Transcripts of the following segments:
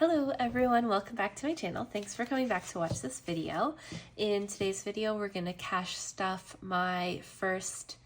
Hello everyone, welcome back to my channel. Thanks for coming back to watch this video. In today's video, we're gonna cash stuff my first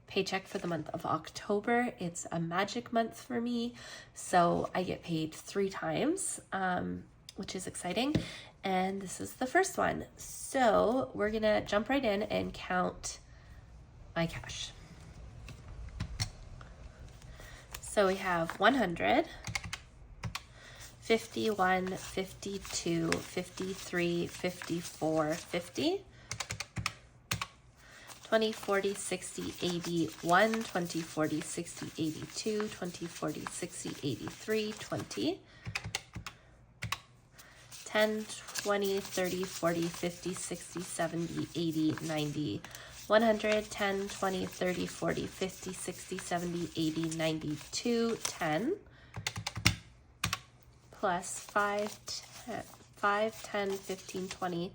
paycheck for the month of October. It's a magic month for me, so I get paid 3 times, which is exciting. And this is the first one. So we're gonna jump right in and count my cash. So we have 100, 51, 52, 53, 54, 50, 20, 40, 60, 80, 1, 20, 40, 60, 82, 20, 40, 60, 83, 20, 10, 20, 30, 40, 50, 60, 70, 80, 90, 100, 10, 20, 30, 40, 50, 60, 70, 80, 92, 10, plus 5, 10, 15, 20,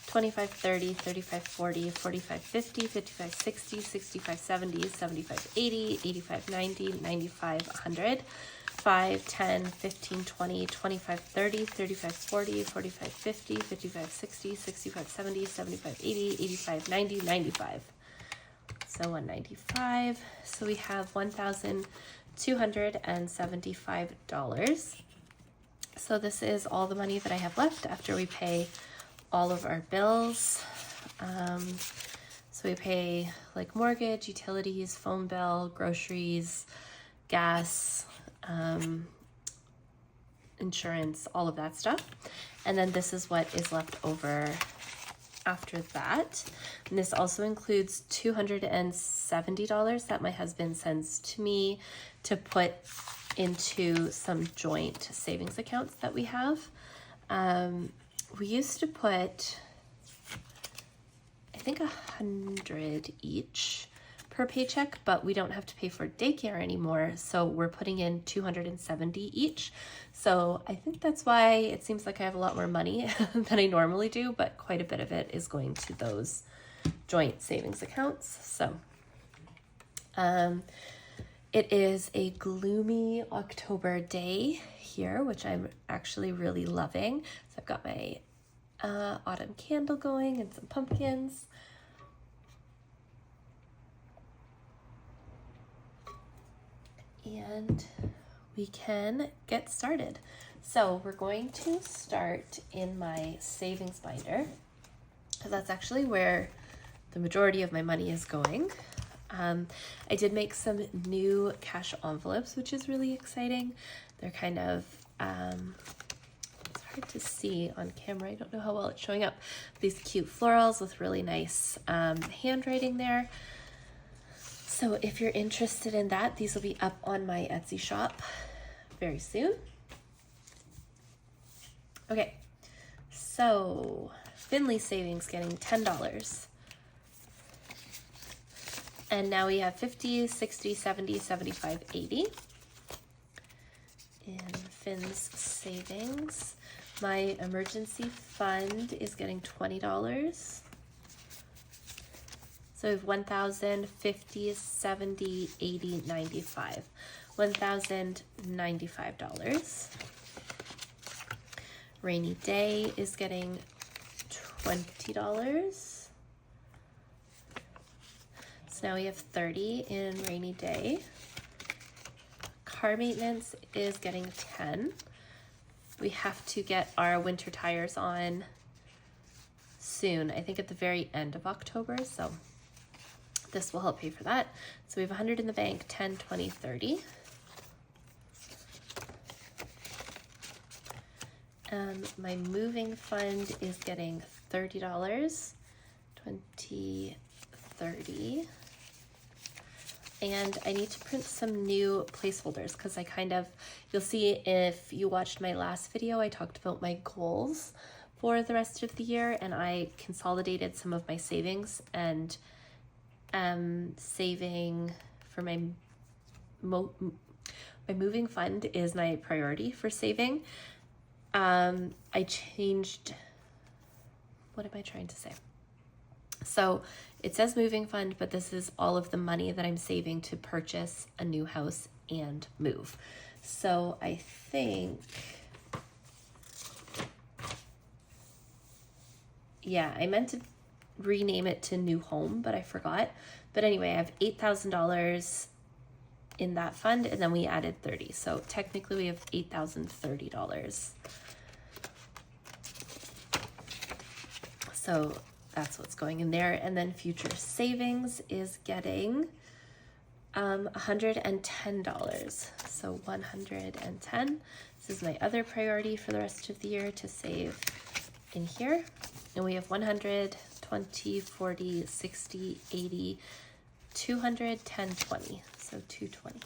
25, 30, 35, 40, 45, 50, 55, 60, 65, 70, 75, 80, 85, 90, 95, 100, 5, 10, 15, 20, 25, 30, 35, 40, 45, 50, 55, 60, 65, 70, 75, 80, 85, 90, 95. So 195. So we have $1,275. So this is all the money that I have left after we pay all of our bills. So we pay like mortgage, utilities, phone bill, groceries, gas, insurance, all of that stuff. And then this is what is left over after that. And this also includes $270 that my husband sends to me to put into some joint savings accounts that we have. We used to put, I think 100 each per paycheck, but we don't have to pay for daycare anymore, so we're putting in 270 each. So I think that's why it seems like I have a lot more money than I normally do, but quite a bit of it is going to those joint savings accounts. So it is a gloomy October day here, which I'm actually really loving. So I've got my autumn candle going and some pumpkins. And we can get started. So we're going to start in my savings binder, because that's actually where the majority of my money is going. I did make some new cash envelopes, which is really exciting. They're kind of, it's hard to see on camera. I don't know how well it's showing up. These cute florals with really nice handwriting there. So if you're interested in that, these will be up on my Etsy shop very soon. Okay, so Finley Savings getting $10. And now we have 50, 60, 70, 75, 80. In Finn's Savings, my emergency fund is getting $20. So we have 1,000, 50, 70, 80, 95. $1,095. Rainy Day is getting $20. So now we have 30 in Rainy Day. Car maintenance is getting 10. We have to get our winter tires on soon, I think at the very end of October, so this will help pay for that. So we have 100 in the bank, 10, 20, 30. My moving fund is getting $30, 20, 30. And I need to print some new placeholders because you'll see if you watched my last video, I talked about my goals for the rest of the year, and I consolidated some of my savings, and saving for my moving fund is my priority for saving. I changed, what am I trying to say? So it says moving fund, but this is all of the money that I'm saving to purchase a new house and move. So I think Yeah, I meant to rename it to New Home, but I forgot. But anyway, I have $8,000 in that fund, and then we added 30. So technically we have $8,030. So that's what's going in there. And then future savings is getting $110. So 110. This is my other priority for the rest of the year to save in here. And we have 100, 20, 40, 60, 80, 200, 10, 20. So 220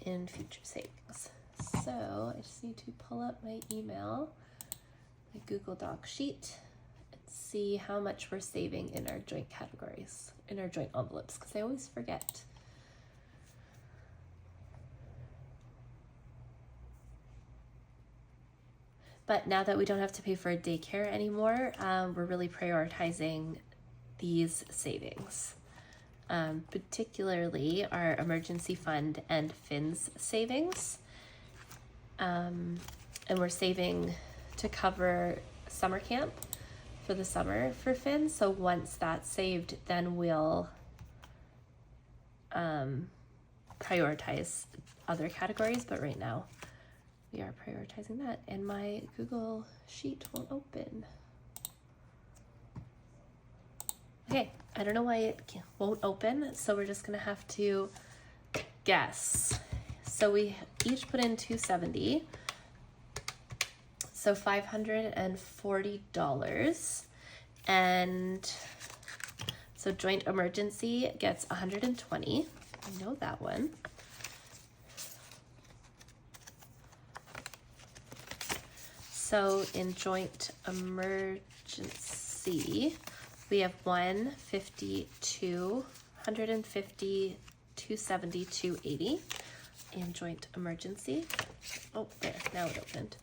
in future savings. So I just need to pull up my email, my Google Doc sheet, and see how much we're saving in our joint categories, in our joint envelopes, because I always forget. But now that we don't have to pay for a daycare anymore, we're really prioritizing these savings, particularly our emergency fund and Finn's savings. And we're saving to cover summer camp for the summer for Finn. So once that's saved, then we'll prioritize other categories. But right now we are prioritizing that, and my Google sheet won't open. Okay, I don't know why it won't open, so we're just gonna have to guess. So we each put in $270, so $540, and so joint emergency gets 120. I know that one. So in joint emergency, we have 150, 250, 270, 280 in joint emergency. Oh, there, now it opened.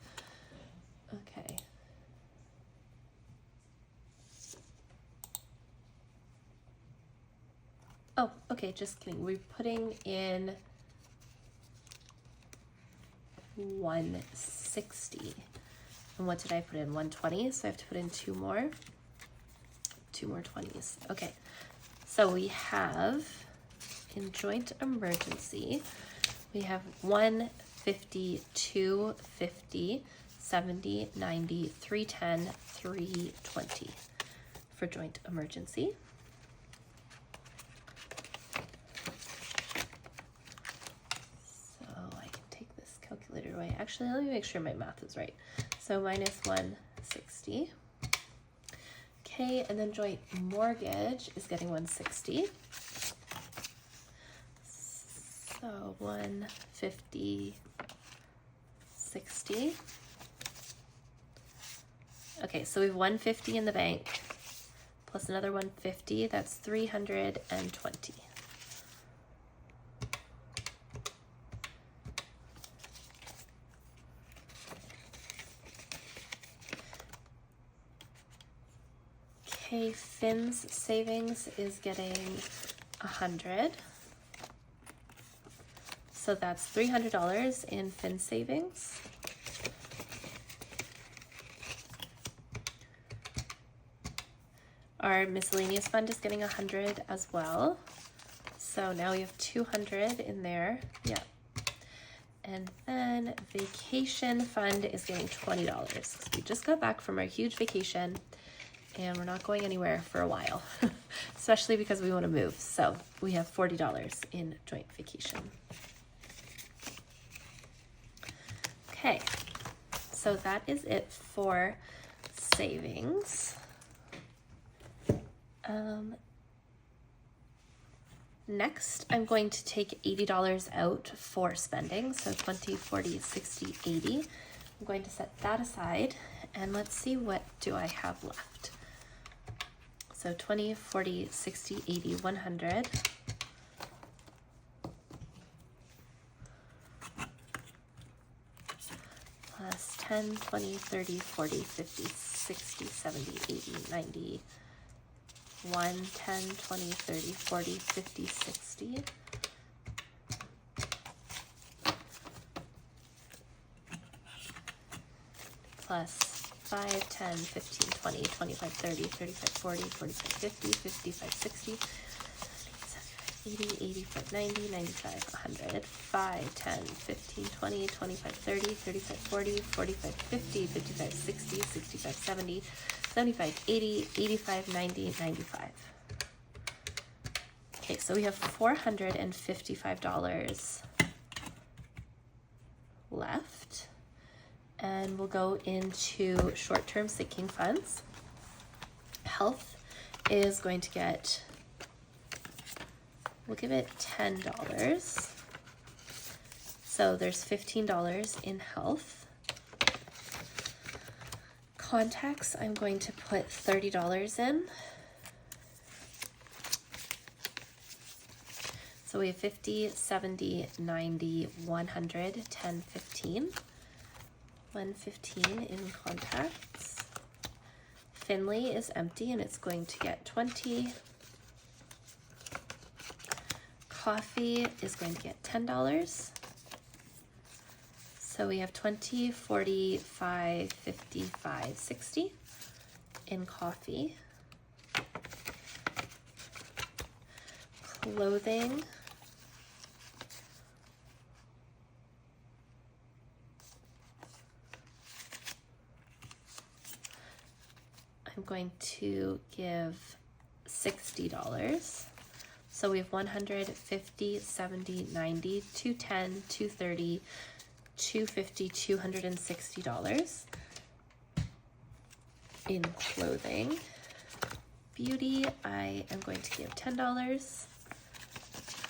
Okay. Oh, okay, just kidding. We're putting in 160. And what did I put in? 120, so I have to put in two more 20s. Okay, so we have in joint emergency, we have 150, 250, 70, 90, 310, 320 for joint emergency. So I can take this calculator away. Actually, let me make sure my math is right. So minus 160. Okay, and then joint mortgage is getting 160. So 150, 60. Okay, so we have 150 in the bank plus another 150. That's 320. Okay, Finn's savings is getting 100. So that's $300 in Finn savings. Our miscellaneous fund is getting 100 as well. So now we have 200 in there. Yeah. And then vacation fund is getting $20. We just got back from our huge vacation and we're not going anywhere for a while, especially because we want to move. So we have $40 in joint vacation. Okay, so that is it for savings. Next, I'm going to take $80 out for spending. So 20, 40, 60, 80. I'm going to set that aside and let's see what do I have left. So 20, 40, 60, 80, 100. Plus 10, 20, 30, 40, 50, 60, 70, 80, 90. 1, 10, 20, 30, 40, 50, 60. plus 5, 10, 15, 20, 25, 30, 35, 40, 45, 50, 55, 60, 80, 85, 90, 95, 100, 5, 10, 15, 20, 25, 30, 35, 40, 45, 50, 55, 60, 65, 70, 75, 80, 85, 90, 95. Okay, so we have $455 left, and we'll go into short-term sinking funds. Health is going to get, we'll give it $10. So there's $15 in health. Contacts, I'm going to put $30 in. So we have 50, 70, 90, 100, 10, 15. 115 in contacts. Finley is empty and it's going to get 20. Coffee is going to get $10. So we have 20, 40, 5, 55, 60 in coffee. Clothing. I'm going to give $60. So we have 100, 50, 70, 90, 210, 230, 250, $260 in clothing. Beauty, I am going to give $10.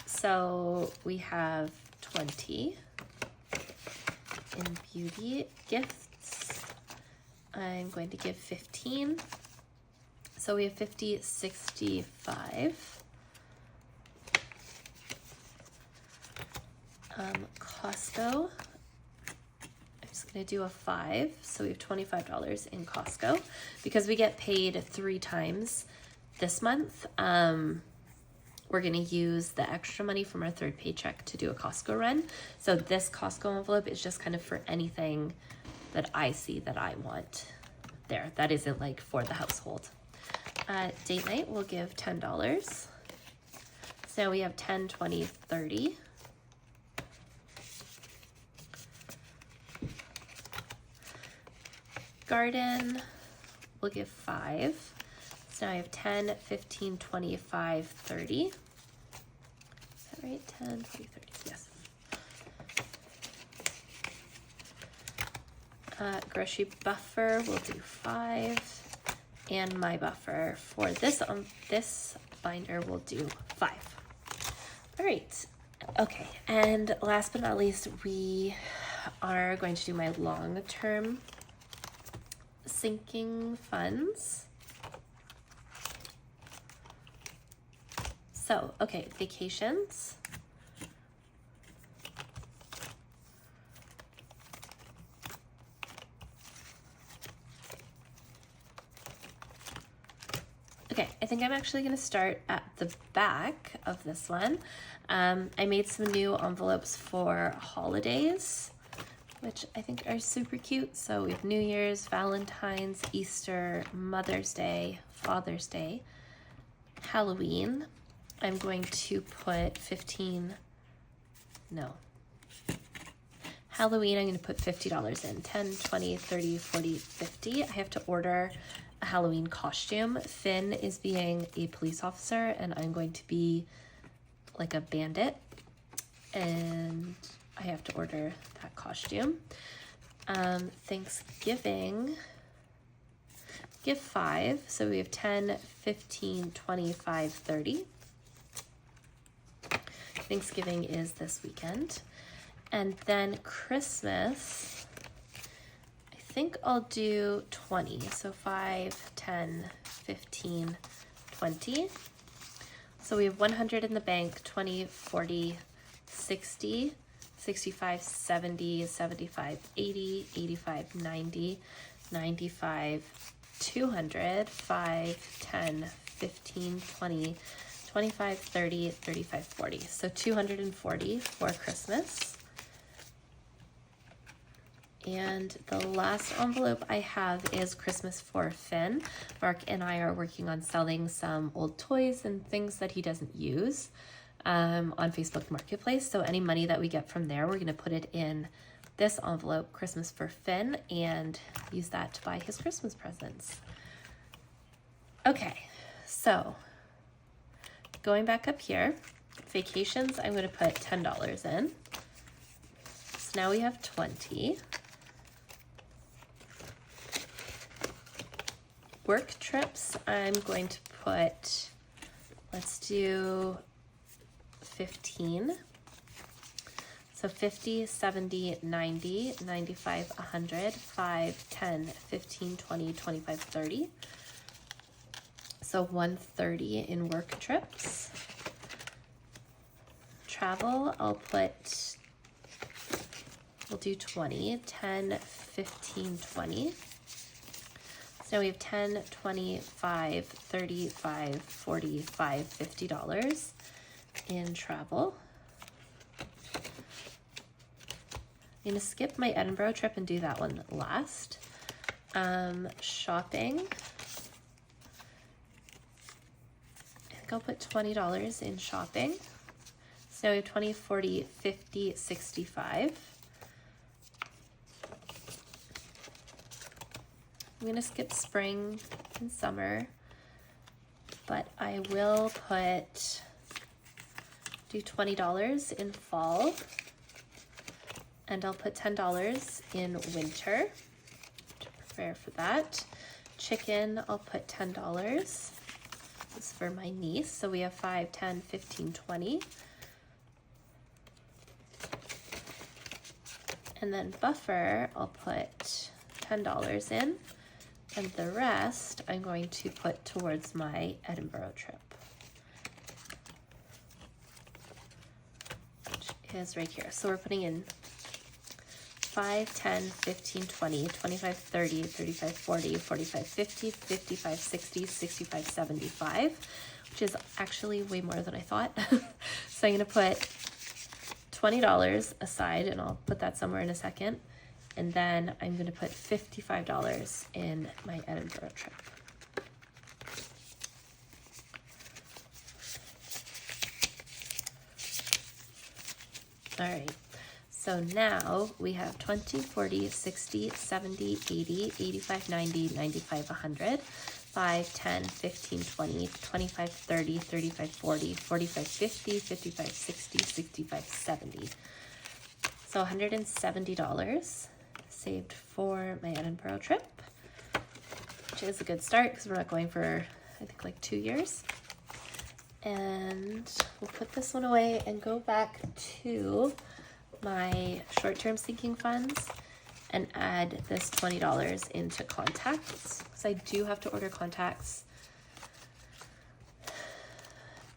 So we have 20 in beauty. Gifts, I'm going to give 15. So we have 50, 65. Costco, I'm just going to do a 5. So we have $25 in Costco because we get paid 3 times this month. We're going to use the extra money from our 3rd paycheck to do a Costco run. So this Costco envelope is just kind of for anything that I see that I want there. That isn't like for the household. Date night, we'll give $10. So we have 10, 20, 30. Garden, we'll give 5. So now I have 10, 15, 25, 30. Is that right? 10, 20, 30, yes. Grocery buffer, we'll do 5. And my buffer for this binder, we'll do 5. All right. Okay. And last but not least, we are going to do my long-term sinking funds. So, okay, vacations. Okay, I think I'm actually going to start at the back of this one. I made some new envelopes for holidays, which I think are super cute. So we have New Year's, Valentine's, Easter, Mother's Day, Father's Day, Halloween. I'm going to put Halloween, I'm going to put $50 in. 10, 20, 30, 40, 50. I have to order a Halloween costume. Finn is being a police officer and I'm going to be like a bandit. And I have to order that costume. Thanksgiving, give 5. So we have 10, 15, 25, 30. Thanksgiving is this weekend. And then Christmas, I think I'll do 20. So 5, 10, 15, 20. So we have 100 in the bank, 20, 40, 60, 65, 70, 75, 80, 85, 90, 95, 200, 5, 10, 15, 20, 25, 30, 35, 40. So 240 for Christmas. And the last envelope I have is Christmas for Finn. Mark and I are working on selling some old toys and things that he doesn't use on Facebook Marketplace. So any money that we get from there, we're going to put it in this envelope, Christmas for Finn, and use that to buy his Christmas presents. Okay, so going back up here, vacations, I'm going to put $10 in. So now we have 20. Work trips, I'm going to put, let's do 15. So 50, 70, 90, 95, 100, 5, 10, 15, 20, 25, 30. So 130 in work trips. Travel, we'll do 20, 10, 15, 20. So we have 10, 25, 35, 45, $50 in travel. I'm going to skip my Edinburgh trip and do that one last. Shopping. I think I'll put $20 in shopping. So we have 20, 40, 50, 65. I'm going to skip spring and summer, but I will do $20 in fall, and I'll put $10 in winter to prepare for that. Chicken, I'll put $10. This is for my niece, so we have 5, 10, 15, 20. And then buffer, I'll put $10 in. And the rest I'm going to put towards my Edinburgh trip, which is right here. So we're putting in 5, 10, 15, 20, 25, 30, 35, 40, 45, 50, 55, 60, 65, 75, which is actually way more than I thought. So I'm going to put $20 aside, and I'll put that somewhere in a second. And then I'm going to put $55 in my Edinburgh trip. All right, so now we have 20, 40, 60, 70, 80, 85, 90, 95, 100, 5, 10, 15, 20, 25, 30, 35, 40, 45, 50, 55, 60, 65, 70. So $170 saved for my Edinburgh trip, which is a good start because we're not going for, I think, like 2 years. And we'll put this one away and go back to my short-term sinking funds and add this $20 into contacts, because I do have to order contacts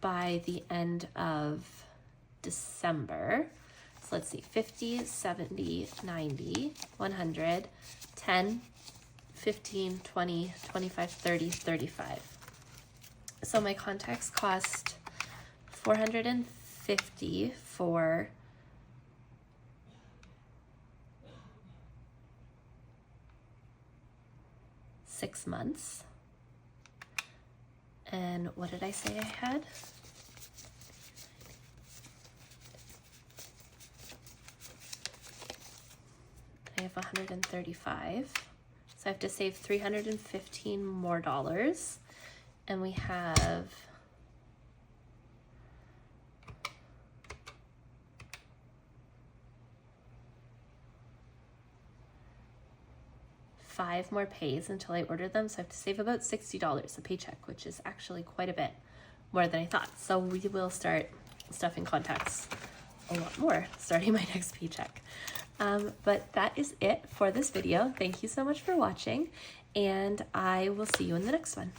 by the end of December. So let's see, 50, 70, 90, 100, 10, 15, 20, 25, 30, 35. So my contacts cost $450 for six months. And what did I say I had? I have 135. So I have to save $315 more. And we have five more pays until I order them. So I have to save about $60 a paycheck, which is actually quite a bit more than I thought. So we will start stuffing contacts a lot more starting my next paycheck. But that is it for this video. Thank you so much for watching, and I will see you in the next one.